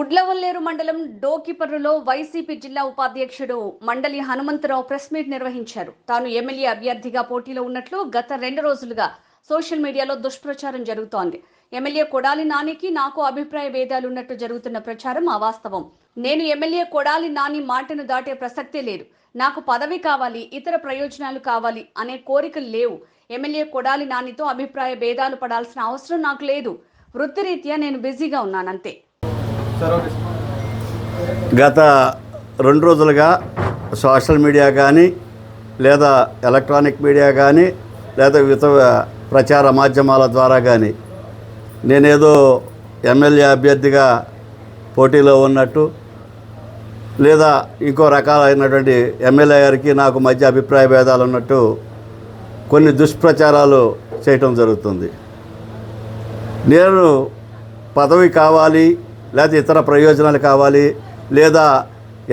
గుడ్లవల్లేరు మండలం డోకిపర్రులో వైసీపీ జిల్లా ఉపాధ్యక్షుడు మండలి హనుమంతరావు ప్రెస్ మీట్ నిర్వహించారు. తాను ఎమ్మెల్యే అభ్యర్థిగా పోటీలో ఉన్నట్లు గత 2 రోజులుగా సోషల్ మీడియాలో దుష్ప్రచారం జరుగుతోంది. ఎమ్మెల్యే కొడాలి నానికి నాకు అభిప్రాయ భేదాలున్నట్టు జరుగుతున్న ప్రచారం అవాస్తవం. నేను ఎమ్మెల్యే కొడాలి నాని మాటను దాటే ప్రసక్తే లేదు. నాకు పదవి కావాలి, ఇతర ప్రయోజనాలు కావాలి అనే కోరికలు లేవు. ఎమ్మెల్యే కొడాలి నానితో అభిప్రాయ భేదాలు పడాల్సిన అవసరం నాకు లేదు. వృత్తిరీత్యా నేను బిజీగా ఉన్నానంతే. గత 2 రోజులుగా సోషల్ మీడియా కానీ లేదా ఎలక్ట్రానిక్ మీడియా కానీ లేదా వివిధ ప్రచార మాధ్యమాల ద్వారా కానీ నేనేదో ఎమ్మెల్యే అభ్యర్థిగా పోటీలో ఉన్నట్టు లేదా ఇంకో రకాలైనటువంటి ఎమ్మెల్యే గారికి నాకు మధ్య అభిప్రాయ భేదాలు ఉన్నట్టు కొన్ని దుష్ప్రచారాలు చేయటం జరుగుతుంది. నేను పదవి కావాలి లేదా ఇతర ప్రయోజనాలు కావాలి లేదా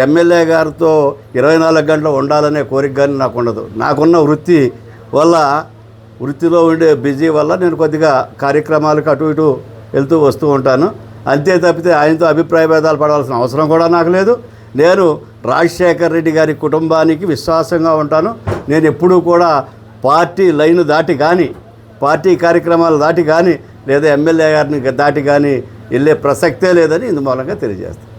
ఎమ్మెల్యే గారితో 24 గంటలు ఉండాలనే కోరిక కానీ నాకు ఉండదు. నాకున్న వృత్తి వల్ల వృత్తిలో ఉండే బిజీ వల్ల నేను కొద్దిగా కార్యక్రమాలకు అటు ఇటు వెళ్తూ వస్తూ ఉంటాను. అంతే తప్పితే ఆయనతో అభిప్రాయ భేదాలు పడాల్సిన అవసరం కూడా నాకు లేదు. నేను రాజశేఖర్ రెడ్డి గారి కుటుంబానికి విశ్వాసంగా ఉంటాను. నేను ఎప్పుడూ కూడా పార్టీ లైన్ దాటి కానీ పార్టీ కార్యక్రమాలు దాటి కానీ లేదా ఎమ్మెల్యే గారిని దాటి కానీ వెళ్ళే ప్రసక్తే లేదని ఇందు మూలంగా తెలియజేస్తాను.